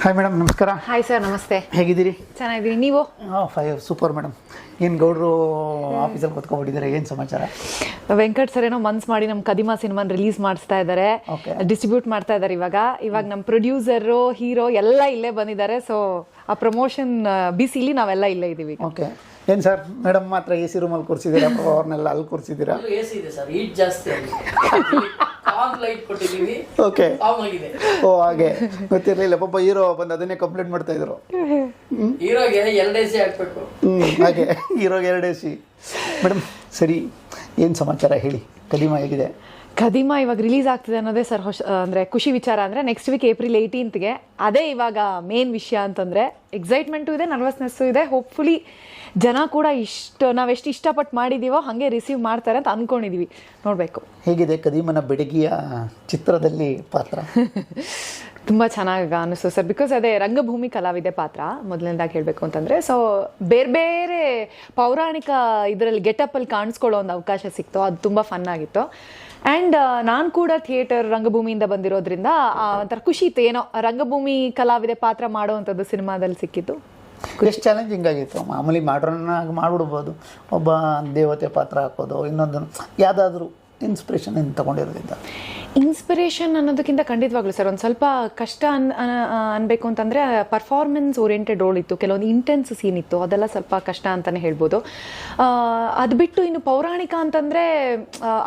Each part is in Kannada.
ಹಾಯ್ ಮೇಡಮ್, ನಮಸ್ಕಾರ. ಹಾಯ್ ಸರ್, ನಮಸ್ತೆ. ಹೇಗಿದ್ದೀರಿ? ಚೆನ್ನಾಗಿದ್ದೀನಿ, ನೀವು? Super madam. ಏನು ಗೌಡ್ರು ಆಫೀಸಲ್ಲಿ ಕೂತ್ಕೊಂಡ್ಬಿಟ್ಟಿದ್ದಾರೆ, ಏನು ಸಮಾಚಾರ? ವೆಂಕಟ್ ಸರ್ ಏನೋ ಮನ್ಸ್ ಮಾಡಿ ನಮ್ಮ ಕದಿಮಾ ಸಿನಿಮಾನ ರಿಲೀಸ್ ಮಾಡಿಸ್ತಾ ಇದ್ದಾರೆ, ಡಿಸ್ಟ್ರಿಬ್ಯೂಟ್ ಮಾಡ್ತಾ ಇದ್ದಾರೆ. ಇವಾಗ ನಮ್ಮ ಪ್ರೊಡ್ಯೂಸರು, ಹೀರೋ ಎಲ್ಲ ಇಲ್ಲೇ ಬಂದಿದ್ದಾರೆ. ಸೊ ಆ ಪ್ರಮೋಷನ್ ಬಿಸಿಲಿ ನಾವೆಲ್ಲ ಇಲ್ಲೇ ಇದ್ದೀವಿ. ಓಕೆ. ಏನು ಸರ್, ಮೇಡಮ್ ಮಾತ್ರ ಎ ಸಿ ರೂಮಲ್ಲಿ ಕೂರಿಸಿದ್ದೀರಾ, ಅವ್ರನ್ನೆಲ್ಲ ಅಲ್ಲಿ ಕೂರಿಸಿದ್ದೀರಾ? ಓಕೆ. ಓ ಹಾಗೆ ಗೊತ್ತಿರಲಿಲ್ಲ. ಪಾಪ ಹೀರೋ ಬಂದು ಅದನ್ನೇ ಕಂಪ್ಲೇಂಟ್ ಮಾಡ್ತಾ ಇದ್ರು. ಹಾಗೆ ಹೀರೋಗೆ 2 AC. ಮೇಡಮ್ ಸರಿ, ಏನು ಸಮಾಚಾರ ಹೇಳಿ? ಕದಿಮಾ ಹೇಗಿದೆ? ಕದಿಮಾ ಇವಾಗ ರಿಲೀಸ್ ಆಗ್ತಿದೆ ಅನ್ನೋದೇ ಸರ್ ಅಂದರೆ ಖುಷಿ ವಿಚಾರ. ಅಂದರೆ ನೆಕ್ಸ್ಟ್ ವೀಕ್ April 18th ಅದೇ ಇವಾಗ ಮೇನ್ ವಿಷಯ ಅಂತಂದರೆ ಎಕ್ಸೈಟ್ಮೆಂಟು ಇದೆ, ನರ್ವಸ್ನೆಸ್ಸು ಇದೆ. ಹೋಪ್ಫುಲಿ ಜನ ಕೂಡ ನಾವೆಷ್ಟು ಇಷ್ಟಪಟ್ಟು ಮಾಡಿದ್ದೀವೋ ಹಾಗೆ ರಿಸೀವ್ ಮಾಡ್ತಾರೆ ಅಂತ ಅಂದ್ಕೊಂಡಿದ್ದೀವಿ. ನೋಡಬೇಕು ಹೇಗಿದೆ ಕದಿಮನ ಬೆಡಗಿಯ ಚಿತ್ರದಲ್ಲಿ ಪಾತ್ರ? ತುಂಬ ಚೆನ್ನಾಗಿ ಅನಿಸ್ತು ಸರ್. ಬಿಕಾಸ್ ಅದೇ ರಂಗಭೂಮಿ ಕಲಾವಿದೆ ಪಾತ್ರ ಮೊದಲನೇದಾಗಿ ಹೇಳಬೇಕು ಅಂತಂದರೆ. ಸೊ ಬೇರೆ ಬೇರೆ ಪೌರಾಣಿಕ ಇದರಲ್ಲಿ ಗೆಟಪ್ಪಲ್ಲಿ ಕಾಣಿಸ್ಕೊಳ್ಳೋ ಒಂದು ಅವಕಾಶ ಸಿಕ್ತು. ಅದು ತುಂಬ ಫನ್ ಆಗಿತ್ತು. ಆ್ಯಂಡ್ ನಾನು ಕೂಡ ಥಿಯೇಟರ್ ರಂಗಭೂಮಿಯಿಂದ ಬಂದಿರೋದ್ರಿಂದ ಒಂಥರ ಖುಷಿ ಇತ್ತು, ಏನೋ ರಂಗಭೂಮಿ ಕಲಾವಿದೆ ಪಾತ್ರ ಮಾಡೋ ಅಂಥದ್ದು ಸಿನಿಮಾದಲ್ಲಿ ಸಿಕ್ಕಿತ್ತು. ಎಷ್ಟು ಚಾಲೆಂಜಿಂಗ್ ಆಗಿತ್ತು? ಮಾಮೂಲಿ ಮಾಡ್ರನ್ನಾಗಿ ಮಾಡಿಬಿಡ್ಬೋದು, ಒಬ್ಬ ದೇವತೆ ಪಾತ್ರ ಹಾಕೋದು, ಇನ್ನೊಂದು ಯಾವುದಾದ್ರೂ ಇನ್ಸ್ಪಿರೇಷನ್ ಏನು ತೊಗೊಂಡಿರೋದ್ರಿಂದ? ಇನ್ಸ್ಪಿರೇಷನ್ ಅನ್ನೋದಕ್ಕಿಂತ ಖಂಡಿತವಾಗ್ಲೂ ಸರ್ ಒಂದು ಸ್ವಲ್ಪ ಕಷ್ಟ ಅನ್ಬೇಕು ಅಂತಂದರೆ ಪರ್ಫಾರ್ಮೆನ್ಸ್ ಓರಿಯೆಂಟೆಡ್ ರೋಲ್ ಇತ್ತು, ಕೆಲವೊಂದು ಇಂಟೆನ್ಸ್ ಸೀನ್ ಇತ್ತು, ಅದೆಲ್ಲ ಸ್ವಲ್ಪ ಕಷ್ಟ ಅಂತಲೇ ಹೇಳ್ಬೋದು. ಅದು ಬಿಟ್ಟು ಇನ್ನು ಪೌರಾಣಿಕ ಅಂತಂದರೆ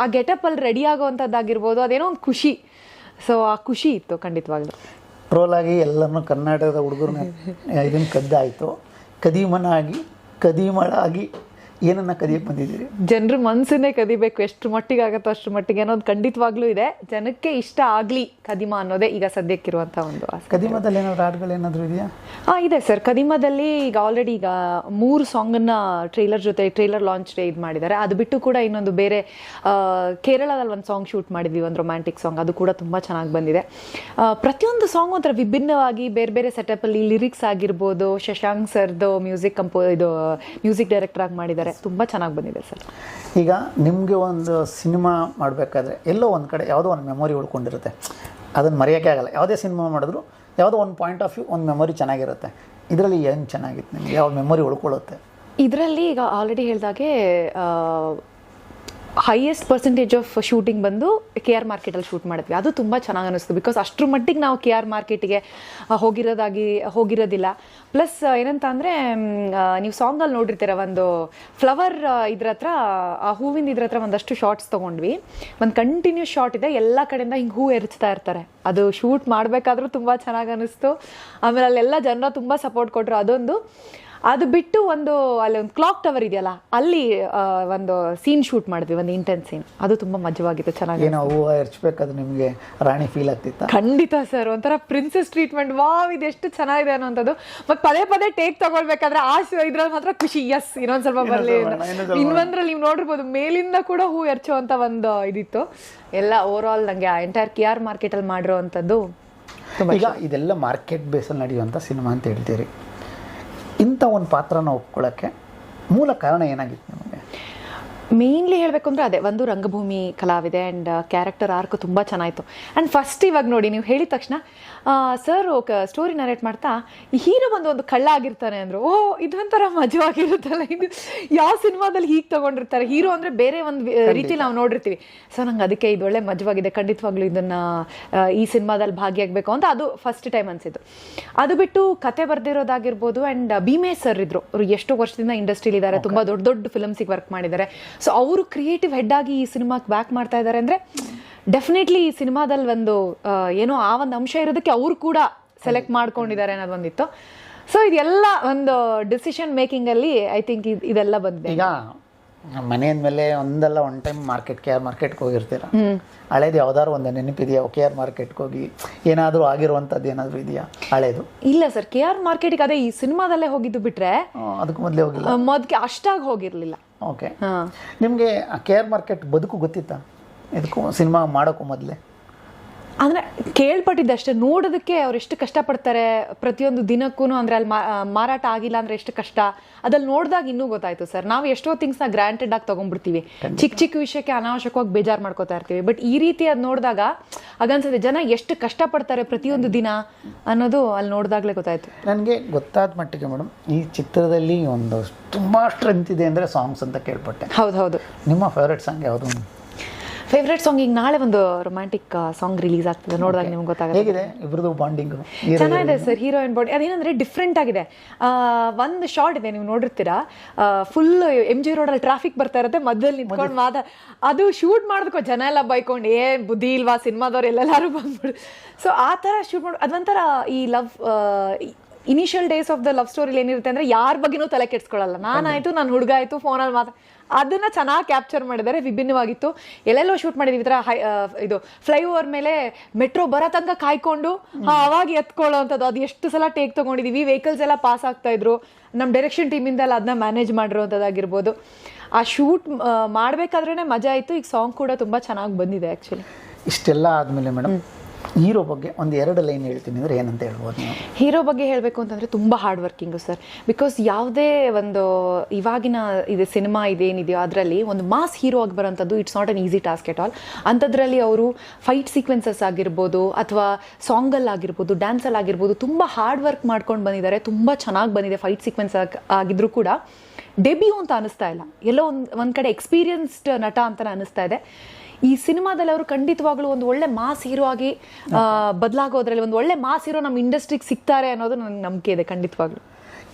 ಆ ಗೆಟಪ್ಪಲ್ಲಿ ರೆಡಿ ಆಗೋವಂಥದ್ದಾಗಿರ್ಬೋದು, ಅದೇನೋ ಒಂದು ಖುಷಿ. ಸೊ ಆ ಖುಷಿ ಇತ್ತು ಖಂಡಿತವಾಗ್ಲೂ. ಟ್ರೋಲಾಗಿ ಎಲ್ಲರನ್ನೂ ಕರ್ನಾಟಕದ ಹುಡುಗರನ್ನ ಇದನ್ನು ಕದ್ದಾಯಿತು. ಕದಿಮನಾಗಿ ಕದಿಮಳಾಗಿ ಏನನ್ನ ಕದಿಯಕ್ಕೆ ಬಂದಿದ್ದೀರಿ? ಜನರ ಮನಸ್ಸನ್ನೇ ಕದಿಬೇಕು, ಎಷ್ಟು ಮಟ್ಟಿಗೆ ಆಗುತ್ತೋ ಅಷ್ಟು ಮಟ್ಟಿಗೆ ಅನ್ನೋದು ಖಂಡಿತವಾಗ್ಲೂ ಇದೆ. ಜನಕ್ಕೆ ಇಷ್ಟ ಆಗಲಿ ಕದಿಮಾ ಅನ್ನೋದೇ ಈಗ ಸದ್ಯಕ್ಕಿರುವಂಥ ಒಂದು ಆಸೆ. ಕದಿಮಾದಲ್ಲಿ ಏನಾದ್ರು ಹಾಡುಗಳೇನಾದರೂ ಇದೆಯಾ? ಇದೆ ಸರ್. ಕದಿಮಾದಲ್ಲಿ ಈಗ ಆಲ್ರೆಡಿ 3 ಸಾಂಗನ್ನು ಟ್ರೈಲರ್ ಲಾಂಚ್ ಇದು ಮಾಡಿದ್ದಾರೆ. ಅದು ಬಿಟ್ಟು ಕೂಡ ಇನ್ನೊಂದು ಬೇರೆ ಕೇರಳದಲ್ಲಿ ಒಂದು ಸಾಂಗ್ ಶೂಟ್ ಮಾಡಿದ್ವಿ, ಒಂದು ರೊಮ್ಯಾಂಟಿಕ್ ಸಾಂಗ್. ಅದು ಕೂಡ ತುಂಬ ಚೆನ್ನಾಗಿ ಬಂದಿದೆ. ಪ್ರತಿಯೊಂದು ಸಾಂಗ್ ಒಂಥರ ವಿಭಿನ್ನವಾಗಿ ಬೇರೆ ಬೇರೆ ಸೆಟಪ್ಪಲ್ಲಿ ಲಿರಿಕ್ಸ್ ಆಗಿರ್ಬೋದು, ಶಶಾಂಕ್ ಸರ್ದು ಮ್ಯೂಸಿಕ್ ಡೈರೆಕ್ಟರ್ ಆಗಿ ಮಾಡಿದ್ದಾರೆ. ತುಂಬ ಚೆನ್ನಾಗಿ ಬಂದಿದೆ ಸರ್. ಈಗ ನಿಮಗೆ ಒಂದು ಸಿನಿಮಾ ಮಾಡಬೇಕಾದ್ರೆ ಎಲ್ಲೋ ಒಂದು ಕಡೆ ಯಾವುದೋ ಒಂದು ಮೆಮೊರಿ ಉಳ್ಕೊಂಡಿರುತ್ತೆ, ಅದನ್ನು ಮರೆಯೋಕ್ಕೆ ಆಗಲ್ಲ. ಯಾವುದೇ ಸಿನಿಮಾ ಮಾಡಿದ್ರು ಯಾವುದೋ ಒಂದು ಪಾಯಿಂಟ್ ಆಫ್ ವ್ಯೂ, ಒಂದು ಮೆಮೊರಿ ಚೆನ್ನಾಗಿರುತ್ತೆ. ಇದರಲ್ಲಿ ಏನು ಚೆನ್ನಾಗಿತ್ತು ನಿಮಗೆ? ಯಾವ ಮೆಮೊರಿ ಉಳ್ಕೊಳ್ಳುತ್ತೆ ಇದರಲ್ಲಿ? ಈಗ ಆಲ್ರೆಡಿ ಹೇಳಿದಾಗೆ ಹೈಯೆಸ್ಟ್ ಪರ್ಸೆಂಟೇಜ್ ಆಫ್ ಶೂಟಿಂಗ್ ಬಂದು KR ಮಾರ್ಕೆಟಲ್ಲಿ ಶೂಟ್ ಮಾಡಿದ್ವಿ. ಅದು ತುಂಬ ಚೆನ್ನಾಗಿ ಅನ್ನಿಸ್ತು. ಬಿಕಾಸ್ ಅಷ್ಟ್ರ ಮಟ್ಟಿಗೆ ನಾವು KR ಮಾರ್ಕೆಟಿಗೆ ಹೋಗಿರೋದಿಲ್ಲ. ಪ್ಲಸ್ ಏನಂತ ಅಂದರೆ, ನೀವು ಸಾಂಗಲ್ಲಿ ನೋಡಿರ್ತೀರ, ಒಂದು ಫ್ಲವರ್ ಇದ್ರ ಹತ್ರ, ಆ ಹೂವಿಂದ ಇದ್ರ ಹತ್ರ ಒಂದಷ್ಟು ಶಾರ್ಟ್ಸ್ ತೊಗೊಂಡ್ವಿ. ಒಂದು ಕಂಟಿನ್ಯೂಸ್ ಶಾರ್ಟ್ ಇದೆ, ಎಲ್ಲ ಕಡೆಯಿಂದ ಹಿಂಗೆ ಹೂ ಎರಚ್ತಾ ಇರ್ತಾರೆ. ಅದು ಶೂಟ್ ಮಾಡಬೇಕಾದ್ರೂ ತುಂಬ ಚೆನ್ನಾಗಿ ಅನ್ನಿಸ್ತು. ಆಮೇಲೆ ಅಲ್ಲೆಲ್ಲ ಜನರ ತುಂಬ ಸಪೋರ್ಟ್ ಕೊಟ್ಟರು. ಅದೊಂದು. ಅದು ಬಿಟ್ಟು ಅಲ್ಲಿ ಒಂದು ಕ್ಲಾಕ್ ಟವರ್ ಇದೆಯಲ್ಲ, ಅಲ್ಲಿ ಒಂದು ಸೀನ್ ಶೂಟ್ ಮಾಡಿದ್ವಿ, ಒಂದು ಇಂಟೆನ್ಸ್ ಸೀನ್. ಅದು ತುಂಬ ಮಜವಾಗಿತ್ತು, ಚೆನ್ನಾಗಿ. ಏನೋ ಹೂವು ಎರಚಬೇಕಾದ್ರೆ ನಿಮಗೆ ರಾಣಿ ಫೀಲ್ ಆಗ್ತಿತ್ತು? ಖಂಡಿತ ಸರ್, ಒಂಥರ ಪ್ರಿನ್ಸೆಸ್ ಟ್ರೀಟ್ಮೆಂಟ್. ವಾವ್, ಇದು ಎಷ್ಟು ಚೆನ್ನಾಗಿದೆ ಅನ್ನೋಂಥದ್ದು. ಮತ್ತು ಪದೇ ಪದೇ ಟೇಕ್ ತಗೊಳ್ಬೇಕಾದ್ರೆ ಇದ್ರಲ್ಲಿ ಮಾತ್ರ ಖುಷಿ. ಎಸ್, ಇನ್ನೊಂದು ಸ್ವಲ್ಪ ಬರಲಿ. ಇನ್ನೊಂದ್ರಲ್ಲಿ ನೀವು ನೋಡಿರ್ಬೋದು, ಮೇಲಿಂದ ಕೂಡ ಹೂ ಎರಚುವಂಥ ಒಂದು ಇದಿತ್ತು. ಎಲ್ಲ ಓವರ್ ಆಲ್ ನನಗೆ ಎಂಟೈರ್ KR ಮಾರ್ಕೆಟಲ್ಲಿ ಮಾಡಿರೋ ಅಂಥದ್ದು ತುಂಬ. ಈಗ ಇದೆಲ್ಲ ಮಾರ್ಕೆಟ್ ಬೇಸಲ್ಲಿ ನಡೆಯುವಂಥ ಸಿನಿಮಾ ಅಂತ ಹೇಳ್ತೀರಿ. ಇಂಥ ಒಂದು ಪಾತ್ರನ ಒಪ್ಕೊಳ್ಳೋಕ್ಕೆ ಮೂಲ ಕಾರಣ ಏನಾಗಿತ್ತು ನಿಮಗೆ? ಮೇನ್ಲಿ ಹೇಳಬೇಕು ಅಂದರೆ ಅದೇ ಒಂದು ರಂಗಭೂಮಿ ಕಲಾವಿದೆ. ಆ್ಯಂಡ್ ಕ್ಯಾರೆಕ್ಟರ್ ಆರ್ಕ್ ತುಂಬ ಚೆನ್ನಾಯಿತು. ಆ್ಯಂಡ್ ಫಸ್ಟ್ ಇವಾಗ ನೋಡಿ, ನೀವು ಹೇಳಿದ ತಕ್ಷಣ ಸರ್ ಸ್ಟೋರಿ ನರೇಟ್ ಮಾಡ್ತಾ ಹೀರೋ ಒಂದು ಕಳ್ಳ ಆಗಿರ್ತಾನೆ ಅಂದರು. ಇದೊಂಥರ ಮಜವಾಗಿರುತ್ತಲ್ಲ, ಇದು ಯಾವ ಸಿನಿಮಾದಲ್ಲಿ ಹೀಗೆ ತೊಗೊಂಡಿರ್ತಾರೆ. ಹೀರೋ ಅಂದರೆ ಬೇರೆ ಒಂದು ರೀತಿಲಿ ನಾವು ನೋಡಿರ್ತೀವಿ. ಸೊ ನಂಗೆ ಅದಕ್ಕೆ ಇದು ಒಳ್ಳೆ ಮಜವಾಗಿದೆ, ಖಂಡಿತವಾಗ್ಲೂ ಇದನ್ನು ಈ ಸಿನಿಮಾದಲ್ಲಿ ಭಾಗಿಯಾಗಬೇಕು ಅಂತ ಅದು ಫಸ್ಟ್ ಟೈಮ್ ಅನಿಸಿದ್ದು. ಅದು ಬಿಟ್ಟು ಕತೆ ಬರೆದಿರೋದಾಗಿರ್ಬೋದು. ಆ್ಯಂಡ್ ಭೀಮೇಶ್ ಸರ್ ಇದ್ರು, ಅವರು ಎಷ್ಟೋ ವರ್ಷದಿಂದ ಇಂಡಸ್ಟ್ರಿಲಿ ಇದ್ದಾರೆ, ತುಂಬ ದೊಡ್ಡ ದೊಡ್ಡ ಫಿಲಮ್ಸಿಗೆ ವರ್ಕ್ ಮಾಡಿದ್ದಾರೆ. ಸೊ ಅವರು ಕ್ರಿಯೇಟಿವ್ ಹೆಡ್ ಆಗಿ ಈ ಸಿನಿಮಾಕ್ಕೆ ಬ್ಯಾಕ್ ಮಾಡ್ತಾ ಇದ್ದಾರೆ ಅಂದರೆ ಡೆಫಿನೆಟ್ಲಿ ಈ ಸಿನಿಮಾದಲ್ಲಿ ಒಂದು ಏನೋ ಆ ಒಂದು ಅಂಶ ಇರೋದಕ್ಕೆ ಅವರು ಕೂಡ ಸೆಲೆಕ್ಟ್ ಮಾಡ್ಕೊಂಡಿದ್ದಾರೆ ಅನ್ನೋದು ಒಂದಿತ್ತು. ಸೊ ಇದೆಲ್ಲ ಒಂದು ಡಿಸಿಷನ್ ಮೇಕಿಂಗಲ್ಲಿ ಐ ಥಿಂಕ್ ಇದೆಲ್ಲ ಬಂದಿದೆ. ಈಗ ಮನೆಯ ಮೇಲೆ ಒಂದಲ್ಲ ಒನ್ ಟೈಮ್ KR ಮಾರ್ಕೆಟ್ಗೆ ಹೋಗಿರ್ತೀರ. ಹಳೇದು ಯಾವ್ದಾದ್ರು ಒಂದು ನೆನಪಿದೆಯಾ? KR ಮಾರ್ಕೆಟ್ಗೆ ಹೋಗಿ ಏನಾದರೂ ಆಗಿರುವಂಥದ್ದು ಏನಾದರೂ ಇದೆಯಾ ಹಳೇದು? ಇಲ್ಲ ಸರ್, KR ಮಾರ್ಕೆಟಿಗೆ ಅದೇ ಈ ಸಿನಿಮಾದಲ್ಲೇ ಹೋಗಿದ್ದು ಬಿಟ್ರೆ ಅದಕ್ಕೆ ಮೊದಲೇ ಹೋಗಿಲ್ಲ. ಮೊದಲಿಗೆ ಅಷ್ಟಾಗಿ ಹೋಗಿರಲಿಲ್ಲ. ಓಕೆ. ನಿಮಗೆ KR ಮಾರ್ಕೆಟ್ ಬದುಕು ಗೊತ್ತಿತ್ತಾ ಇದಕ್ಕೂ ಸಿನಿಮಾ ಮಾಡೋಕ್ಕೂ ಮೊದಲೇ? ಅಂದರೆ ಕೇಳ್ಪಟ್ಟಿದ್ದಷ್ಟೇ, ನೋಡೋದಕ್ಕೆ ಅವ್ರು ಎಷ್ಟು ಕಷ್ಟಪಡ್ತಾರೆ ಪ್ರತಿಯೊಂದು ದಿನಕ್ಕೂ, ಅಂದರೆ ಅಲ್ಲಿ ಮಾರಾಟ ಆಗಿಲ್ಲ ಅಂದರೆ ಎಷ್ಟು ಕಷ್ಟ, ಅದ್ರಲ್ಲಿ ನೋಡಿದಾಗ ಇನ್ನೂ ಗೊತ್ತಾಯ್ತು ಸರ್. ನಾವು ಎಷ್ಟೋ ಥಿಂಗ್ಸ್ನ ಗ್ರಾಂಟೆಡ್ ಆಗಿ ತೊಗೊಂಡ್ಬಿಡ್ತೀವಿ, ಚಿಕ್ಕ ಚಿಕ್ಕ ವಿಷಯಕ್ಕೆ ಅನಾವಶ್ಯಕವಾಗಿ ಬೇಜಾರು ಮಾಡ್ಕೋತಾ ಇರ್ತೀವಿ. ಬಟ್ ಈ ರೀತಿ ಅದು ನೋಡಿದಾಗ ಹಾಗನ್ಸುತ್ತೆ ಜನ ಎಷ್ಟು ಕಷ್ಟಪಡ್ತಾರೆ ಪ್ರತಿಯೊಂದು ದಿನ ಅನ್ನೋದು ಅಲ್ಲಿ ನೋಡಿದಾಗಲೇ ಗೊತ್ತಾಯ್ತು. ನನಗೆ ಗೊತ್ತಾದ ಮಟ್ಟಿಗೆ ಮೇಡಮ್, ಈ ಚಿತ್ರದಲ್ಲಿ ಒಂದು ತುಂಬ ಸ್ಟ್ರೆಂತ್ ಇದೆ ಅಂದರೆ ಸಾಂಗ್ಸ್ ಅಂತ ಕೇಳ್ಪಟ್ಟೆ. ಹೌದು. ನಿಮ್ಮ ಫೇವ್ರೆಟ್ ಸಾಂಗ್ ಯಾವುದು? ಫೇವ್ರೆಟ್ ಸಾಂಗ್ ಈಗ ನಾಳೆ ಒಂದು ರೊಮ್ಯಾಂಟಿಕ್ ಸಾಂಗ್ ರಿಲೀಸ್ ಆಗ್ತದೆ, ನೋಡಿದಾಗ ನಿಮ್ಗೆ ಗೊತ್ತಾಗುತ್ತೆ. ಹೇಗಿದೆ ಇಬ್ಬರದು ಬಾಂಡಿಂಗು? ಚೆನ್ನಾಗಿದೆ ಸರ್, ಹೀರೋ ಆ್ಯಂಡ್ ಬಾಡಿ. ಅದೇನಂದ್ರೆ ಡಿಫ್ರೆಂಟ್ ಆಗಿದೆ. ಒಂದು ಶಾರ್ಟ್ ಇದೆ, ನೀವು ನೋಡಿರ್ತೀರಾ, ಫುಲ್ MG ರೋಡಲ್ಲಿ ಟ್ರಾಫಿಕ್ ಬರ್ತಾ ಇರುತ್ತೆ, ಮಧ್ಯದಲ್ಲಿ ನಿಂತ್ಕೊಂಡು ಅದು ಶೂಟ್ ಮಾಡೋದಕ್ಕೋ ಜನ ಎಲ್ಲ ಬೈಕೊಂಡು ಬುದ್ಧಿ ಇಲ್ವಾ ಸಿನಿಮಾದವ್ರು ಎಲ್ಲೆಲ್ಲರೂ ಬಂದ್ಬಿಡು. ಸೊ ಆ ಥರ ಶೂಟ್ ಮಾಡಿ ಅದೊಂಥರ ಈ love initial days of the love ಸ್ಟೋರಿಲಿ ಏನಿರುತ್ತೆ ಅಂದರೆ ಯಾರ ಬಗ್ಗೆನೂ ತಲೆ ಕೆಡ್ಸ್ಕೊಳ್ಳಲ್ಲ. ನಾನಾಯಿತು, ನನ್ನ ಹುಡುಗ ಆಯಿತು, ಫೋನಲ್ಲಿ ಅದನ್ನ ಚೆನ್ನಾಗಿ ಕ್ಯಾಪ್ಚರ್ ಮಾಡಿದ್ದಾರೆ, ವಿಭಿನ್ನವಾಗಿತ್ತು. ಎಲ್ಲೆಲ್ಲೋ ಶೂಟ್ ಮಾಡಿದ್ವಿ, ಈ ಥರ ಇದು ಫ್ಲೈಓವರ್ ಮೇಲೆ ಮೆಟ್ರೋ ಬರೋ ತನಕ ಕಾಯ್ಕೊಂಡು ಅವಾಗ ಎತ್ಕೊಳ್ಳೋ ಅಂಥದ್ದು. ಅದು ಎಷ್ಟು ಸಲ ಟೇಕ್ ತೊಗೊಂಡಿದ್ದೀವಿ, ವೆಹಿಕಲ್ಸ್ ಎಲ್ಲ ಪಾಸ್ ಆಗ್ತಾ ಇದ್ರು, ನಮ್ಮ ಡೈರೆಕ್ಷನ್ ಟೀಮಿಂದ ಎಲ್ಲ ಅದನ್ನ ಮ್ಯಾನೇಜ್ ಮಾಡಿರೋಂಥದ್ದಾಗಿರ್ಬೋದು. ಆ ಶೂಟ್ ಮಾಡಬೇಕಾದ್ರೇ ಮಜಾ ಆಯಿತು. ಈಗ ಸಾಂಗ್ ಕೂಡ ತುಂಬ ಚೆನ್ನಾಗಿ ಬಂದಿದೆ ಆ್ಯಕ್ಚುಲಿ. ಇಷ್ಟೆಲ್ಲ ಆದಮೇಲೆ ಮೇಡಮ್, ಹೀರೋ ಬಗ್ಗೆ ಒಂದು 2 ಲೈನ್ ಹೇಳ್ತೀನಿ ಅಂದರೆ ಏನಂತ ಹೇಳ್ಬೋದು ನೀವು? ಹೀರೋ ಬಗ್ಗೆ ಹೇಳಬೇಕು ಅಂತಂದರೆ ತುಂಬ ಹಾರ್ಡ್ ವರ್ಕಿಂಗು ಸರ್. ಬಿಕಾಸ್ ಯಾವುದೇ ಒಂದು ಇವಾಗಿನ ಇದು ಸಿನಿಮಾ ಇದೇನಿದೆಯೋ ಅದರಲ್ಲಿ ಒಂದು ಮಾಸ್ ಹೀರೋ ಆಗಿ ಬರೋಂಥದ್ದು it's not an easy task at all. ಅಂಥದ್ರಲ್ಲಿ ಅವರು ಫೈಟ್ ಸೀಕ್ವೆನ್ಸಸ್ ಆಗಿರ್ಬೋದು, ಅಥವಾ ಸಾಂಗಲ್ಲಾಗಿರ್ಬೋದು, ಡ್ಯಾನ್ಸಲ್ಲಾಗಿರ್ಬೋದು, ತುಂಬ ಹಾರ್ಡ್ ವರ್ಕ್ ಮಾಡ್ಕೊಂಡು ಬಂದಿದ್ದಾರೆ. ತುಂಬ ಚೆನ್ನಾಗಿ ಬಂದಿದೆ. ಫೈಟ್ ಸೀಕ್ವೆನ್ಸ್ ಆಗಿದ್ರೂ ಕೂಡ ಡೆಬ್ಯೂ ಅಂತ ಅನಿಸ್ತಾ ಇಲ್ಲ, ಎಲ್ಲೋ ಒಂದು ಕಡೆ ಎಕ್ಸ್ಪೀರಿಯನ್ಸ್ಡ್ ನಟ ಅಂತಲೇ ಅನಿಸ್ತಾ ಇದೆ. ಈ ಸಿನಿಮಾದಲ್ಲಿ ಅವರು ಖಂಡಿತವಾಗ್ಲೂ ಒಂದು ಒಳ್ಳೆ ಮಾಸ್ ಹೀರೋ ಆಗಿ ಬದಲಾಗೋದ್ರಲ್ಲಿ ಒಂದು ಒಳ್ಳೆ ಮಾಸ್ ಹೀರೋ ನಮ್ಮ ಇಂಡಸ್ಟ್ರಿಗೆ ಸಿಗ್ತಾರೆ ಅನ್ನೋದು ನನಗೆ ನಂಬಿಕೆ ಇದೆ ಖಂಡಿತವಾಗ್ಲೂ.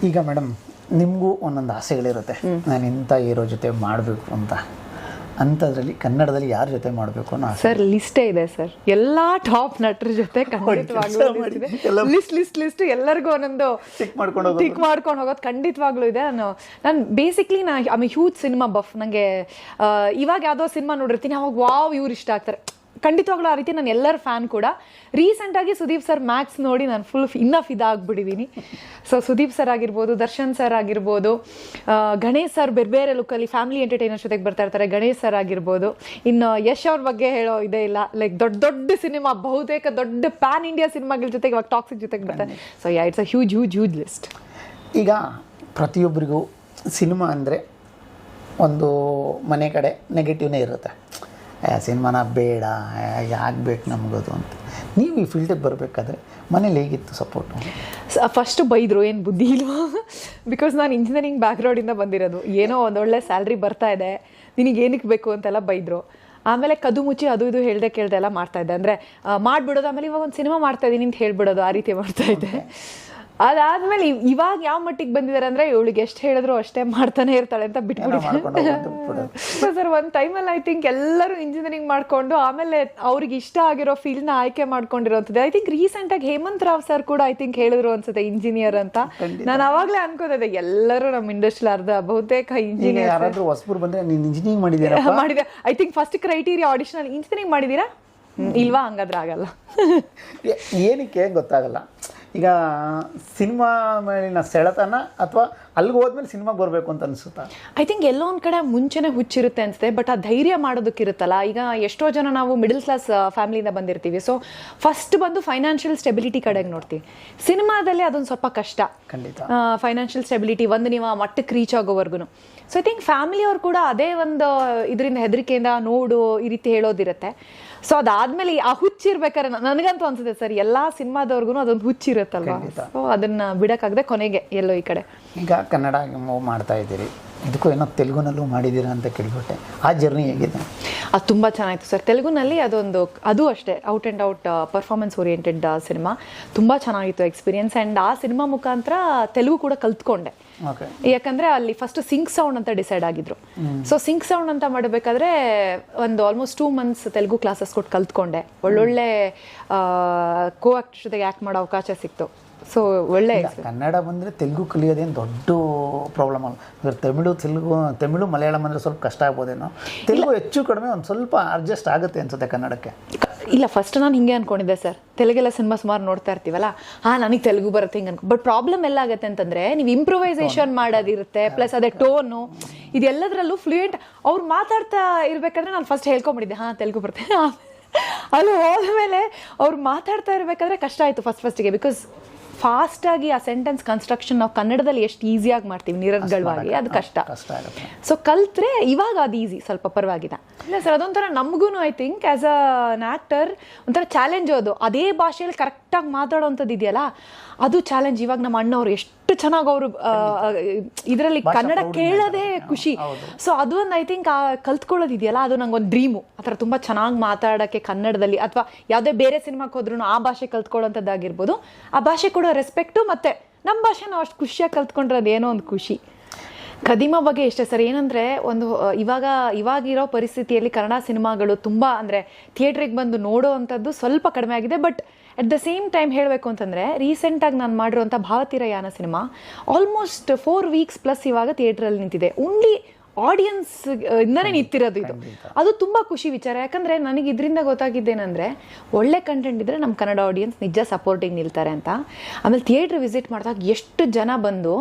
ಈಗ ಮೇಡಮ್, ನಿಮಗೂ ಒಂದೊಂದು ಆಸೆಗಳಿರುತ್ತೆ, ನಾನು ಇಂಥ ಹೀರೋ ಜೊತೆ ಮಾಡಬೇಕು ಅಂತ. ಅಂಥದ್ರಲ್ಲಿ ಕನ್ನಡದಲ್ಲಿ ಯಾರ ಜೊತೆ ಮಾಡಬೇಕು ಅನ್ನೋ ಆಸೆ? ಸರ್ ಲಿಸ್ಟೇ ಇದೆ ಸರ್, ಎಲ್ಲ ಟಾಪ್ ನಟರ ಜೊತೆ ಖಂಡಿತವಾಗ್ಲೂ ಲಿಸ್ಟ್ ಎಲ್ಲರಿಗೂ ಒಂದೊಂದು ಟಿಕ್ ಮಾಡ್ಕೊಂಡು ಹೋಗೋದು ಖಂಡಿತವಾಗ್ಲೂ ಇದೆ. ನಾನು basically I huge cinema buff. ನನಗೆ ಇವಾಗ ಯಾವುದೋ ಸಿನಿಮಾ ನೋಡಿರ್ತೀನಿ, ಅವಾಗ ವಾವ್ ಇವ್ರು ಇಷ್ಟ ಆಗ್ತಾರೆ, ಖಂಡಿತವಾಗ್ಲೂ ಆ ರೀತಿ ನಾನು ಎಲ್ಲರ ಫ್ಯಾನ್ ಕೂಡ. ರೀಸೆಂಟಾಗಿ ಸುದೀಪ್ ಸರ್ ಮ್ಯಾಕ್ಸ್ ನೋಡಿ ನಾನು ಫುಲ್ ಇದಾಗ್ಬಿಟ್ಟಿದ್ದೀನಿ. ಸೊ ಸುದೀಪ್ ಸರ್ ಆಗಿರ್ಬೋದು, ದರ್ಶನ್ ಸರ್ ಆಗಿರ್ಬೋದು, ಗಣೇಶ್ ಸರ್ ಬೇರೆ ಬೇರೆ ಲುಕ್ಕಲ್ಲಿ ಫ್ಯಾಮಿಲಿ ಎಂಟರ್ಟೈನರ್ ಜೊತೆಗೆ ಬರ್ತಾ ಇರ್ತಾರೆ, ಗಣೇಶ್ ಸರ್ ಆಗಿರ್ಬೋದು. ಇನ್ನು ಯಶ್ ಅವ್ರ ಬಗ್ಗೆ ಹೇಳೋ ಇದೇ ಇಲ್ಲ, ಲೈಕ್ ದೊಡ್ಡ ದೊಡ್ಡ ಸಿನಿಮಾ, ಬಹುತೇಕ ದೊಡ್ಡ ಪ್ಯಾನ್ ಇಂಡಿಯಾ ಸಿನಿಮಾಗಳ ಜೊತೆಗೆ ಇವಾಗ ಟಾಕ್ಸಿಕ್ ಜೊತೆಗೆ ಬರ್ತಾರೆ. So it's a huge list. ಈಗ ಪ್ರತಿಯೊಬ್ಬರಿಗೂ ಸಿನಿಮಾ ಅಂದರೆ ಒಂದು ಮನೆ ಕಡೆ ನೆಗೆಟಿವ್ನೇ ಇರುತ್ತೆ, ಸಿನಿಮಾನ ಬೇಡ, ಯಾಕೆ ಬೇಕು ನಮಗದು ಅಂತ. ನೀವು ಈ ಫೀಲ್ಡಿಗೆ ಬರಬೇಕಾದ್ರೆ ಮನೇಲಿ ಹೇಗಿತ್ತು ಸಪೋರ್ಟು? ಫಸ್ಟ್ ಬೈದರು, ಏನು ಬುದ್ಧಿ ಇಲ್ವಾ, ಬಿಕಾಸ್ ನಾನು ಇಂಜಿನಿಯರಿಂಗ್ ಬ್ಯಾಕ್ಗ್ರೌಂಡಿಂದ ಬಂದಿರೋದು. ಏನೋ ಒಂದೊಳ್ಳೆ ಸ್ಯಾಲ್ರಿ ಬರ್ತಾ ಇದೆ, ನಿನಗೆ ಏನಕ್ಕೆ ಬೇಕು ಅಂತೆಲ್ಲ ಬೈದರು. ಆಮೇಲೆ ಕದು ಮುಚ್ಚಿ ಅದು ಇದು ಹೇಳ್ದೆ ಕೇಳ್ದೆ ಎಲ್ಲ ಮಾಡ್ತಾಯಿದ್ದೆ, ಅಂದರೆ ಮಾಡಿಬಿಡೋದು. ಆಮೇಲೆ ಇವಾಗ ಒಂದು ಸಿನಿಮಾ ಮಾಡ್ತಾಯಿದ್ದೀನಿ ಅಂತ ಹೇಳ್ಬಿಡೋದು, ಆ ರೀತಿ ಮಾಡ್ತಾಯಿದ್ದೆ. ಅದಾದ್ಮೇಲೆ ಇವಾಗ ಯಾವ ಮಟ್ಟಿಗೆ ಬಂದಿದ್ದಾರೆ ಅಂದರೆ ಇವಳಿಗೆ ಎಷ್ಟು ಹೇಳಿದ್ರು ಅಷ್ಟೇ ಮಾಡ್ತಾನೆ ಇರ್ತಾಳೆ ಅಂತ ಬಿಟ್ಬಿಟ್ಟು ಸರ್. ಒಂದು ಟೈಮಲ್ಲಿ ಐ ಥಿಂಕ್ ಎಲ್ಲರೂ ಇಂಜಿನಿಯರಿಂಗ್ ಮಾಡಿಕೊಂಡು ಆಮೇಲೆ ಅವ್ರಿಗೆ ಇಷ್ಟ ಆಗಿರೋ ಫೀಲ್ಡ್ನ ಆಯ್ಕೆ ಮಾಡ್ಕೊಂಡಿರೋಂಥದ್ದು. ಐ ಥಿಂಕ್ ರೀಸೆಂಟಾಗಿ ಹೇಮಂತ್ ರಾವ್ ಸರ್ ಕೂಡ ಐ ಥಿಂಕ್ ಹೇಳಿದ್ರು ಅನ್ಸುತ್ತೆ ಇಂಜಿನಿಯರ್ ಅಂತ. ನಾನು ಅವಾಗಲೇ ಅನ್ಕೋತಿದ್ದೆ ಎಲ್ಲರೂ ನಮ್ಮ ಇಂಡಸ್ಟ್ರಿ ಬಹುತೇಕ ಇಂಜಿನಿಯರ್ ಮಾಡಿದೆ. I think first criteria audition engineering ಮಾಡಿದ್ದೀರಾ ಇಲ್ವಾ, ಹಂಗಾದ್ರೆ ಆಗಲ್ಲ. ಏನಕ್ಕೆ ಗೊತ್ತಾಗಲ್ಲ. ಈಗ ಸಿನಿಮಾ ಮೇಲಿನ ಸೆಳೆತನ ಅಥವಾ ಅಲ್ಲಿಗೆ ಹೋದ್ಮೇಲೆ ಸಿನಿಮಾಗೆ ಬರಬೇಕು ಅಂತ ಅನಿಸುತ್ತಾ? ಐ ಥಿಂಕ್ ಎಲ್ಲೋ ಒಂದು ಕಡೆ ಮುಂಚೆನೇ ಹುಚ್ಚಿರುತ್ತೆ ಅನಿಸುತ್ತೆ, ಬಟ್ ಆ ಧೈರ್ಯ ಮಾಡೋದಕ್ಕಿರುತ್ತಲ್ಲ. ಈಗ ಎಷ್ಟೋ ಜನ ನಾವು ಮಿಡಲ್ ಕ್ಲಾಸ್ ಫ್ಯಾಮಿಲಿಯಿಂದ ಬಂದಿರ್ತೀವಿ, ಸೊ ಫಸ್ಟ್ ಬಂದು ಫೈನಾನ್ಷಿಯಲ್ ಸ್ಟೆಬಿಲಿಟಿ ಕಡೆಗೆ ನೋಡ್ತೀವಿ. ಸಿನಿಮಾದಲ್ಲಿ ಅದೊಂದು ಸ್ವಲ್ಪ ಕಷ್ಟ, ಖಂಡಿತ. ಫೈನಾನ್ಷಿಯಲ್ ಸ್ಟೆಬಿಲಿಟಿ ಒಂದು ನೀವು ಆ ಮಟ್ಟಕ್ಕೆ ರೀಚ್ ಆಗೋವರೆಗೂ. ಸೊ ಐ ಥಿಂಕ್ ಫ್ಯಾಮಿಲಿಯವ್ರು ಕೂಡ ಅದೇ ಒಂದು ಇದರಿಂದ ಹೆದರಿಕೆಯಿಂದ ನೋಡು ಈ ರೀತಿ ಹೇಳೋದಿರುತ್ತೆ. ಸೊ ಅದಾದ್ಮೇಲೆ ಆ ಹುಚ್ಚಿರ್ಬೇಕಾದ್ರೆ ನನಗಂತೂ ಅನ್ಸುತ್ತೆ ಸರ್, ಎಲ್ಲ ಸಿನಿಮಾದವ್ರಿಗೂ ಅದೊಂದು ಹುಚ್ಚಿರುತ್ತಲ್ವ, ಸೊ ಅದನ್ನ ಬಿಡಕ್ಕಾಗದೆ ಕೊನೆಗೆ ಎಲ್ಲೋ ಈ ಕಡೆ. ಈಗ ಕನ್ನಡ ಮೂವ್ ಮಾಡ್ತಾ ಇದ್ದೀರಿ, ಇದಕ್ಕೂ ಏನೋ ತೆಲುಗುನಲ್ಲೂ ಮಾಡಿದ್ದೀರಾ ಅಂತ ಕೇಳ್ಬಿಟ್ಟೆ, ಆ ಜರ್ನಿ ಹೇಗಿದೆ? ಅದು ತುಂಬ ಚೆನ್ನಾಗಿತ್ತು ಸರ್. ತೆಲುಗುನಲ್ಲಿ ಅದು ಅಷ್ಟೇ out and out performance oriented cinema. ತುಂಬ ಚೆನ್ನಾಗಿತ್ತು ಎಕ್ಸ್ಪೀರಿಯನ್ಸ್. ಆ್ಯಂಡ್ ಆ ಸಿನಿಮಾ ಮುಖಾಂತರ ತೆಲುಗು ಕೂಡ ಕಲ್ತ್ಕೊಂಡೆ. ಯಾಕಂದರೆ ಅಲ್ಲಿ ಫಸ್ಟ್ ಸಿಂಕ್ ಸೌಂಡ್ ಅಂತ ಡಿಸೈಡ್ ಆಗಿದ್ರು. ಸೊ ಸಿಂಕ್ ಸೌಂಡ್ ಅಂತ ಮಾಡಬೇಕಾದ್ರೆ ಒಂದು ಆಲ್ಮೋಸ್ಟ್ 2 months ತೆಲುಗು ಕ್ಲಾಸಸ್ ಕೊಟ್ಟು ಕಲ್ತ್ಕೊಂಡೆ. ಒಳ್ಳೊಳ್ಳೆ ಕೋ ಆಕ್ಟರ್ ಜೊತೆಗೆ ಆ್ಯಕ್ಟ್ ಮಾಡೋ ಅವಕಾಶ ಸಿಕ್ತು. ಸೊ ಒಳ್ಳೆ ಕನ್ನಡ ಬಂದರೆ ತೆಲುಗು ಕಲಿಯೋದೇನು ದೊಡ್ಡ ಪ್ರಾಬ್ಲಮ್ ಅಲ್ಲ. ತಮಿಳು ಮಲಯಾಳಂ ಅಂದರೆ ಸ್ವಲ್ಪ ಕಷ್ಟ ಆಗ್ಬೋದೇನೋ. ತೆಲುಗು ಹೆಚ್ಚು ಕಡಿಮೆ ಒಂದು ಸ್ವಲ್ಪ ಅಡ್ಜಸ್ಟ್ ಆಗುತ್ತೆ ಅನ್ಸುತ್ತೆ ಕನ್ನಡಕ್ಕೆ. ಇಲ್ಲ, ಫಸ್ಟ್ ನಾನು ಹಿಂಗೆ ಅನ್ಕೊಂಡಿದ್ದೆ ಸರ್, ತೆಲುಗೆಲ್ಲ ಸಿನಿಮಾ ಸುಮಾರು ನೋಡ್ತಾ ಇರ್ತೀವಲ್ಲ, ನನಗೆ ತೆಲುಗು ಬರುತ್ತೆ ಹಿಂಗೆ ಬಟ್ ಪ್ರಾಬ್ಲಮ್ ಎಲ್ಲ ಆಗುತ್ತೆ ಅಂತಂದರೆ ನೀವು ಇಂಪ್ರೂವೈಸೇಷನ್ ಮಾಡೋದಿರುತ್ತೆ, ಪ್ಲಸ್ ಅದೇ ಟೋನು ಇದೆಲ್ಲದರಲ್ಲೂ ಫ್ಲೂಯೆಂಟ್ ಅವ್ರು ಮಾತಾಡ್ತಾ ಇರಬೇಕಾದ್ರೆ ನಾನು ಫಸ್ಟ್ ಹೇಳ್ಕೊಂಬಿಟ್ಟಿದ್ದೆ ತೆಲುಗು ಬರುತ್ತೆ. ಅಲ್ಲಿ ಹೋದ್ಮೇಲೆ ಅವ್ರು ಮಾತಾಡ್ತಾ ಇರಬೇಕಾದ್ರೆ ಕಷ್ಟ ಆಯಿತು ಫಸ್ಟಿಗೆ, ಬಿಕಾಸ್ ಫಾಸ್ಟಾಗಿ ಆ ಸೆಂಟೆನ್ಸ್ ಕನ್ಸ್ಟ್ರಕ್ಷನ್ ನಾವು ಕನ್ನಡದಲ್ಲಿ ಎಷ್ಟು ಈಸಿಯಾಗಿ ಮಾಡ್ತೀವಿ ನಿರರ್ಗಳವಾಗಿ, ಅದು ಕಷ್ಟ. ಆಗುತ್ತೆ. ಸೊ ಕಲ್ತ್ರೆ ಇವಾಗ ಅದು ಈಸಿ, ಸ್ವಲ್ಪ ಪರವಾಗಿಲ್ಲ. ಇಲ್ಲ ಸರ್, ಅದೊಂಥರ ನಮಗೂ I think as an actor ಒಂಥರ ಚಾಲೆಂಜ್ ಅದು. ಅದೇ ಭಾಷೆಯಲ್ಲಿ ಕರೆಕ್ಟಾಗಿ ಮಾತಾಡೋವಂಥದ್ದು ಇದೆಯಲ್ಲ, ಅದು ಚಾಲೆಂಜ್. ಇವಾಗ ನಮ್ಮ ಅಣ್ಣವ್ರು ಎಷ್ಟು ಚೆನ್ನಾಗಿ ಅವರು ಇದರಲ್ಲಿ ಕನ್ನಡ ಕೇಳೋದೇ ಖುಷಿ. ಸೊ ಅದು ಒಂದು ಐ ಥಿಂಕ್ ಕಲ್ತ್ಕೊಳ್ಳೋದಿದೆಯಲ್ಲ, ಅದು ನಂಗೊಂದು ಡ್ರೀಮು. ಆ ಥರ ತುಂಬ ಚೆನ್ನಾಗಿ ಮಾತಾಡೋಕ್ಕೆ ಕನ್ನಡದಲ್ಲಿ, ಅಥವಾ ಯಾವುದೇ ಬೇರೆ ಸಿನಿಮಾಕ್ಕೆ ಹೋದ್ರೂ ಆ ಭಾಷೆ ಕಲ್ತ್ಕೊಳ್ಳೋಂಥದ್ದಾಗಿರ್ಬೋದು. ಆ ಭಾಷೆ ಕೊಡೋ ರೆಸ್ಪೆಕ್ಟು, ಮತ್ತು ನಮ್ಮ ಭಾಷೆ ನಾವು ಅಷ್ಟು ಖುಷಿಯಾಗಿ ಕಲ್ತ್ಕೊಂಡ್ರೆ ಅದೇನೋ ಒಂದು ಖುಷಿ. ಖದೀಮ ಬಗ್ಗೆ ಇಷ್ಟೇ ಸರ್. ಏನಂದರೆ ಒಂದು ಇವಾಗಿರೋ ಪರಿಸ್ಥಿತಿಯಲ್ಲಿ ಕನ್ನಡ ಸಿನಿಮಾಗಳು ತುಂಬ ಅಂದರೆ ಥಿಯೇಟ್ರಿಗೆ ಬಂದು ನೋಡೋ ಅಂಥದ್ದು ಸ್ವಲ್ಪ ಕಡಿಮೆ ಆಗಿದೆ. But at the same time ಹೇಳಬೇಕು ಅಂತಂದರೆ, ರೀಸೆಂಟಾಗಿ ನಾನು ಮಾಡಿರುವಂಥ ಭಾವತೀರಯಾನ ಸಿನಿಮಾ ಆಲ್ಮೋಸ್ಟ್ 4 weeks ಪ್ಲಸ್ ಇವಾಗ ಥಿಯೇಟ್ರಲ್ಲಿ ನಿಂತಿದೆ. ಓನ್ಲಿ ಆಡಿಯನ್ಸ್ ಇಂದನೇ ನಿಂತಿರೋದು ಇದು. ಅದು ತುಂಬ ಖುಷಿ ವಿಚಾರ. ಯಾಕಂದರೆ ನನಗೆ ಇದರಿಂದ ಗೊತ್ತಾಗಿದ್ದೇನೆಂದರೆ, ಒಳ್ಳೆ ಕಂಟೆಂಟ್ ಇದ್ದರೆ ನಮ್ಮ ಕನ್ನಡ ಆಡಿಯನ್ಸ್ ನಿಜ ಸಪೋರ್ಟಿಂಗ್ ನಿಲ್ತಾರೆ ಅಂತ. ಆಮೇಲೆ ಥಿಯೇಟ್ರ್ ವಿಸಿಟ್ ಮಾಡಿದಾಗ ಎಷ್ಟು ಜನ ಬಂದು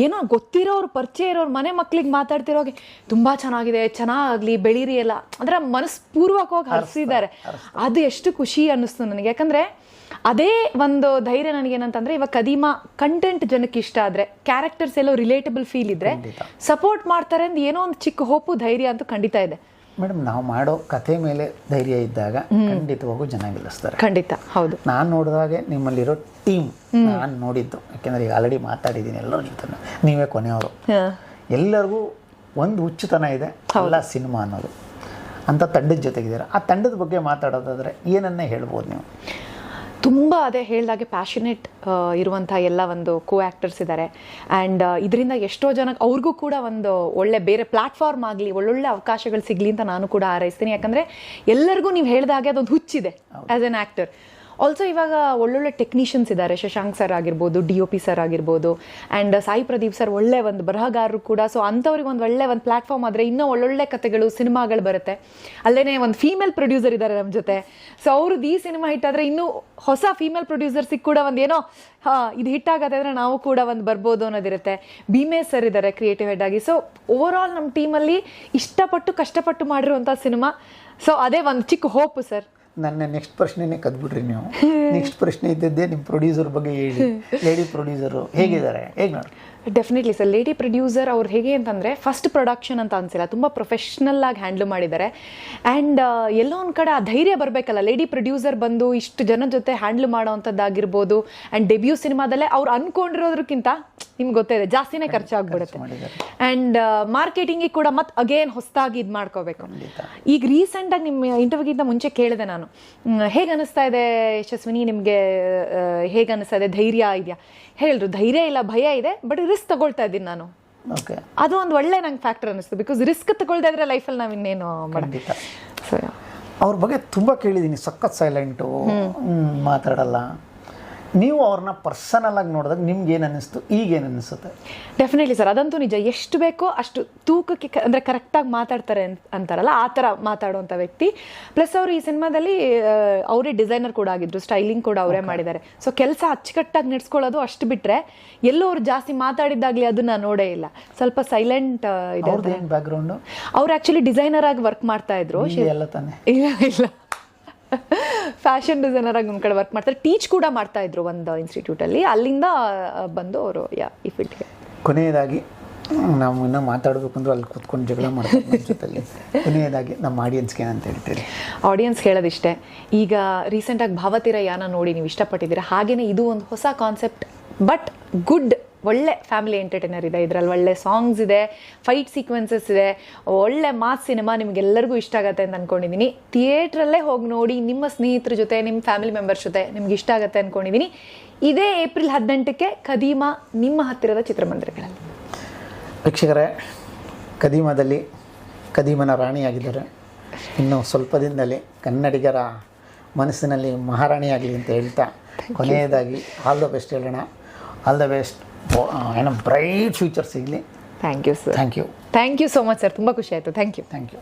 ಏನೋ ಗೊತ್ತಿರೋರು, ಪರಿಚಯ ಇರೋರು ಮನೆ ಮಕ್ಳಿಗೆ ಮಾತಾಡ್ತಿರೋಗೆ ತುಂಬ ಚೆನ್ನಾಗಿದೆ, ಚೆನ್ನಾಗಲಿ, ಬೆಳೀರಿ ಎಲ್ಲ ಅಂದರೆ ಮನಸ್ಪೂರ್ವಕವಾಗಿ ಹರಿಸಿದ್ದಾರೆ. ಅದು ಎಷ್ಟು ಖುಷಿ ಅನ್ನಿಸ್ತು ನನಗೆ. ಯಾಕಂದರೆ ಅದೇ ಒಂದು ಧೈರ್ಯ ನನಗೇನಂತಂದರೆ, ಇವಾಗ ಖದೀಮ ಕಂಟೆಂಟ್ ಜನಕ್ಕೆ ಇಷ್ಟ ಆದರೆ, ಕ್ಯಾರೆಕ್ಟರ್ಸ್ ಎಲ್ಲೋ ರಿಲೇಟಬಲ್ ಫೀಲ್ ಇದ್ದರೆ ಸಪೋರ್ಟ್ ಮಾಡ್ತಾರೆ ಅಂತ ಏನೋ ಒಂದು ಚಿಕ್ಕ ಹೋಪು, ಧೈರ್ಯ ಅಂತೂ ಖಂಡಿತ ಇದೆ ಮೇಡಮ್. ನಾವು ಮಾಡೋ ಕಥೆ ಮೇಲೆ ಧೈರ್ಯ ಇದ್ದಾಗ ಖಂಡಿತವಾಗೂ ಜನ ಗೆಲ್ಲಿಸ್ತಾರೆ. ಖಂಡಿತ, ಹೌದು. ನಾನು ನೋಡಿದಾಗೆ ನಿಮ್ಮಲ್ಲಿರೋ ಟೀಮ್ ನಾನು ನೋಡಿದ್ದು, ಯಾಕೆಂದರೆ ಈಗ ಆಲ್ರೆಡಿ ಮಾತಾಡಿದ್ದೀನಿ ಎಲ್ಲರ ಜೊತೆ, ನೀವೇ ಕೊನೆಯವರು. ಎಲ್ಲರಿಗೂ ಒಂದು ಹುಚ್ಚುತನ ಇದೆ, ಎಲ್ಲ ಸಿನಿಮಾ ಅನ್ನೋದು. ಅಂಥ ತಂಡದ ಜೊತೆಗಿದ್ದೀರಾ. ಆ ತಂಡದ ಬಗ್ಗೆ ಮಾತಾಡೋದಾದರೆ ಏನನ್ನೇ ಹೇಳ್ಬೋದು ನೀವು? ತುಂಬ ಅದೇ ಹೇಳಿದಾಗೆ ಪ್ಯಾಷನೇಟ್ ಇರುವಂಥ ಎಲ್ಲ ಒಂದು ಕೋ ಆ್ಯಕ್ಟರ್ಸ್ ಇದ್ದಾರೆ. ಆ್ಯಂಡ್ ಇದರಿಂದ ಎಷ್ಟೋ ಜನಕ್ಕೆ ಅವ್ರಿಗೂ ಕೂಡ ಒಂದು ಒಳ್ಳೆ ಬೇರೆ ಪ್ಲ್ಯಾಟ್ಫಾರ್ಮ್ ಆಗಲಿ, ಒಳ್ಳೊಳ್ಳೆ ಅವಕಾಶಗಳು ಸಿಗಲಿ ಅಂತ ನಾನು ಕೂಡ ಹಾರೈಸ್ತೀನಿ. ಯಾಕಂದರೆ ಎಲ್ಲರಿಗೂ ನೀವು ಹೇಳಿದಾಗೆ ಅದೊಂದು ಹುಚ್ಚಿದೆ ಆ್ಯಸ್ ಎನ್ ಆ್ಯಕ್ಟರ್. ಆಲ್ಸೋ ಇವಾಗ ಒಳ್ಳೊಳ್ಳೆ ಟೆಕ್ನಿಷಿಯನ್ಸ್ ಇದ್ದಾರೆ. ಶಶಾಂಕ್ ಸರ್ ಆಗಿರ್ಬೋದು, DOP ಸರ್ ಆಗಿರ್ಬೋದು, ಆ್ಯಂಡ್ ಸಾಯಿ ಪ್ರದೀಪ್ ಸರ್ ಒಳ್ಳೆ ಒಂದು ಬರಹಗಾರರು ಕೂಡ. ಸೊ ಅಂಥವ್ರಿಗೆ ಒಂದು ಒಳ್ಳೆ ಒಂದು ಪ್ಲ್ಯಾಟ್ಫಾರ್ಮ್ ಆದರೆ ಇನ್ನೂ ಒಳ್ಳೊಳ್ಳೆ ಕಥೆಗಳು, ಸಿನಿಮಾಗಳು ಬರುತ್ತೆ. ಅಲ್ಲೇ ಒಂದು ಫೀಮೇಲ್ ಪ್ರೊಡ್ಯೂಸರ್ ಇದ್ದಾರೆ ನಮ್ಮ ಜೊತೆ. ಸೊ ಅವ್ರದ್ದು ಈ ಸಿನಿಮಾ ಹಿಟ್ ಆದರೆ ಇನ್ನೂ ಹೊಸ ಫೀಮೇಲ್ ಪ್ರೊಡ್ಯೂಸರ್ಸಿಗೆ ಕೂಡ ಒಂದು ಏನೋ ಇದು ಹಿಟ್ ಆಗತ್ತೆ ಅಂದರೆ ನಾವು ಕೂಡ ಒಂದು ಬರ್ಬೋದು ಅನ್ನೋದಿರುತ್ತೆ. ಭೀಮೇಶ್ ಸರ್ ಇದ್ದಾರೆ ಕ್ರಿಯೇಟಿವ್ ಹೆಡ್ ಆಗಿ. ಸೊ ಓವರ್ ಆಲ್ ನಮ್ಮ ಟೀಮಲ್ಲಿ ಇಷ್ಟಪಟ್ಟು ಕಷ್ಟಪಟ್ಟು ಮಾಡಿರುವಂಥ ಸಿನಿಮಾ. ಸೊ ಅದೇ ಒಂದು ಚಿಕ್ಕ ಹೋಪು ಸರ್. ನನ್ನ ನೆಕ್ಸ್ಟ್ ಪ್ರಶ್ನೆನೇ ಕದ್ಬಿಟ್ರಿ ನೀವು. ನೆಕ್ಸ್ಟ್ ಪ್ರಶ್ನೆ ಇದ್ದದ್ದೇ ನಿಮ್ಮ ಪ್ರೊಡ್ಯೂಸರ್ ಬಗ್ಗೆ ಹೇಳಿ. ಲೇಡಿ ಪ್ರೊಡ್ಯೂಸರು ಹೇಗಿದ್ದಾರೆ, ಹೇಗೆ ನೋಡಿ? Definitely sir. ಲೇಡಿ ಪ್ರೊಡ್ಯೂಸರ್ ಅವ್ರು ಹೇಗೆ ಅಂತಂದರೆ, ಫಸ್ಟ್ ಪ್ರೊಡಕ್ಷನ್ ಅಂತ ಅನಿಸಿಲ್ಲ, ತುಂಬ ಪ್ರೊಫೆಷ್ನಲ್ ಆಗಿ ಹ್ಯಾಂಡ್ಲ್ ಮಾಡಿದ್ದಾರೆ. ಆ್ಯಂಡ್ ಎಲ್ಲೋ ಒಂದು ಕಡೆ ಆ ಧೈರ್ಯ ಬರಬೇಕಲ್ಲ, ಲೇಡಿ ಪ್ರೊಡ್ಯೂಸರ್ ಬಂದು ಇಷ್ಟು ಜನ ಜೊತೆ ಹ್ಯಾಂಡ್ಲ್ ಮಾಡೋ ಅಂಥದ್ದಾಗಿರ್ಬೋದು. ಆ್ಯಂಡ್ ಡೆಬ್ಯೂ ಸಿನಿಮಾದಲ್ಲೇ ಅವ್ರು ಅಂದ್ಕೊಂಡಿರೋದಕ್ಕಿಂತ ನಿಮ್ಗೆ ಗೊತ್ತಿದೆ ಜಾಸ್ತಿನೇ ಖರ್ಚಾಗ್ಬಿಡುತ್ತೆ. ಆ್ಯಂಡ್ ಮಾರ್ಕೆಟಿಂಗಿಗೆ ಕೂಡ ಮತ್ತೆ ಅಗೇನ್ ಹೊಸದಾಗಿ ಇದು ಮಾಡ್ಕೋಬೇಕು. ಈಗ ರೀಸೆಂಟಾಗಿ ನಿಮ್ಮ ಇಂಟರ್ವ್ಯೂಗಿಂತ ಮುಂಚೆ ಕೇಳಿದೆ ನಾನು, ಹೇಗೆ ಅನ್ನಿಸ್ತಾ ಇದೆ ಯಶಸ್ವಿನಿ ನಿಮಗೆ, ಹೇಗೆ ಅನ್ನಿಸ್ತಾ ಇದೆ, ಧೈರ್ಯ ಇದೆಯಾ? ಹೇಳಿದ್ರು ಧೈರ್ಯ ಇಲ್ಲ, ಭಯ ಇದೆ, ಬಟ್ ರಿಸ್ಕ್ ತಗೊಳ್ತಾ ಇದ್ದೀನಿ ನಾನು. ಅದು ಒಂದು ಒಳ್ಳೆ ನಂಗೆ ಫ್ಯಾಕ್ಟರ್ ಅನ್ನಿಸ್ತು. ಬಿಕಾಸ್ ರಿಸ್ಕ್ ತಗೊಳ್ತಾ ಇದ್ರೆ ಲೈಫಲ್ಲಿ ನಾವು ಇನ್ನೇನು ಖಂಡಿತ. ಅವ್ರ ಬಗ್ಗೆ ತುಂಬ ಕೇಳಿದ್ದೀನಿ, ಸಖತ್ ಸೈಲೆಂಟು, ಮಾತಾಡಲ್ಲ. ನೀವು ಅವ್ರನ್ನ ಪರ್ಸನಲ್ ಆಗಿ ನೋಡಿದಾಗ ನಿಮ್ಗೆ ಏನು ಅನ್ನಿಸ್ತು, ಈಗೇನು ಅನ್ನಿಸುತ್ತೆ? ಡೆಫಿನೆಟ್ಲಿ ಸರ್, ಅದಂತೂ ನಿಜ. ಎಷ್ಟು ಬೇಕೋ ಅಷ್ಟು ತೂಕಕ್ಕೆ ಅಂದರೆ ಕರೆಕ್ಟಾಗಿ ಮಾತಾಡ್ತಾರೆ ಅಂತಾರಲ್ಲ, ಆ ಥರ ಮಾತಾಡುವಂಥ ವ್ಯಕ್ತಿ. ಪ್ಲಸ್ ಅವರು ಈ ಸಿನಿಮಾದಲ್ಲಿ ಅವರೇ ಡಿಸೈನರ್ ಕೂಡ ಆಗಿದ್ರು, ಸ್ಟೈಲಿಂಗ್ ಕೂಡ ಅವರೇ ಮಾಡಿದ್ದಾರೆ. ಸೊ ಕೆಲಸ ಅಚ್ಚುಕಟ್ಟಾಗಿ ನಡೆಸ್ಕೊಳ್ಳೋದು ಅಷ್ಟು ಬಿಟ್ಟರೆ ಎಲ್ಲೋ ಅವ್ರು ಜಾಸ್ತಿ ಮಾತಾಡಿದ್ದಾಗಲಿ ಅದನ್ನ ನೋಡೇ ಇಲ್ಲ. ಸ್ವಲ್ಪ ಸೈಲೆಂಟ್ ಇದೆ. ಬ್ಯಾಕ್ಗ್ರೌಂಡು ಅವ್ರು ಆ್ಯಕ್ಚುಲಿ ಡಿಸೈನರ್ ಆಗಿ ವರ್ಕ್ ಮಾಡ್ತಾ ಇದ್ರು. ಎಲ್ಲ ತಾನೆ? ಇಲ್ಲ, ಫ್ಯಾಷನ್ ಡಿಸೈನರ್ ಆಗಿ ಒಂದು ಕಡೆ ವರ್ಕ್ ಮಾಡ್ತಾರೆ. ಟೀಚ್ ಕೂಡ ಮಾಡ್ತಾ ಇದ್ರು ಒಂದು ಇನ್ಸ್ಟಿಟ್ಯೂಟಲ್ಲಿ. ಅಲ್ಲಿಂದ ಬಂದು ಅವರು ಈ ಫೀಲ್ಡ್ಗೆ. ಕೊನೆಯದಾಗಿ ನಾವು ಇನ್ನೂ ಮಾತಾಡಬೇಕು ಅಂದ್ರೆ ಅಲ್ಲಿ ಕೂತ್ಕೊಂಡು ಜಗಳ ಮಾಡ್ತಾರೆ ಜೊತೆಲಿ. ಕೊನೆಯದಾಗಿ ನಮ್ಮ ಆಡಿಯನ್ಸ್ಗೆ ಏನಂತ ಹೇಳ್ತೀರಿ? ಆಡಿಯನ್ಸ್ ಹೇಳೋದಿಷ್ಟೇ, ಈಗ ರೀಸೆಂಟಾಗಿ ಭಾವತೀರಯಾನ ನೋಡಿ ನೀವು ಇಷ್ಟಪಟ್ಟಿದ್ದೀರಾ. ಹಾಗೆಯೇ ಇದು ಒಂದು ಹೊಸ ಕಾನ್ಸೆಪ್ಟ್, ಬಟ್ ಗುಡ್, ಒಳ್ಳೆ ಫ್ಯಾಮಿಲಿ ಎಂಟರ್ಟೈನರ್ ಇದೆ. ಇದರಲ್ಲಿ ಒಳ್ಳೆ ಸಾಂಗ್ಸ್ ಇದೆ, ಫೈಟ್ ಸೀಕ್ವೆನ್ಸಸ್ ಇದೆ, ಒಳ್ಳೆ ಮಾಸ್ ಸಿನಿಮಾ. ನಿಮಗೆಲ್ಲರಿಗೂ ಇಷ್ಟ ಆಗುತ್ತೆ ಅಂತ ಅಂದ್ಕೊಂಡಿದ್ದೀನಿ. ಥಿಯೇಟ್ರಲ್ಲೇ ಹೋಗಿ ನೋಡಿ, ನಿಮ್ಮ ಸ್ನೇಹಿತರ ಜೊತೆ, ನಿಮ್ಮ ಫ್ಯಾಮಿಲಿ ಮೆಂಬರ್ಸ್ ಜೊತೆ ನಿಮ್ಗೆ ಇಷ್ಟ ಆಗುತ್ತೆ ಅಂದ್ಕೊಂಡಿದ್ದೀನಿ. ಇದೇ ಏಪ್ರಿಲ್ 18ಕ್ಕೆ ಖದೀಮ ನಿಮ್ಮ ಹತ್ತಿರದ ಚಿತ್ರಮಂದಿರಗಳಲ್ಲಿ. ವೀಕ್ಷಕರೇ, ಖದೀಮದಲ್ಲಿ ಖದೀಮನ ರಾಣಿಯಾಗಿದ್ದಾರೆ. ಇನ್ನು ಸ್ವಲ್ಪ ದಿನದಲ್ಲಿ ಕನ್ನಡಿಗರ ಮನಸ್ಸಿನಲ್ಲಿ ಮಹಾರಾಣಿಯಾಗಲಿ ಅಂತ ಹೇಳ್ತಾ ಕೊನೆಯದಾಗಿ ಆಲ್ ದ ಬೆಸ್ಟ್ ಹೇಳೋಣ. ಆಲ್ ದ ಬೆಸ್ಟ್, ಏನೋ ಬ್ರೈಟ್ ಫ್ಯೂಚರ್ ಸಿಗಲಿ. Thank you sir. Thank you. Thank you so much sir, ತುಂಬ ಖುಷಿ ಆಯಿತು. Thank you.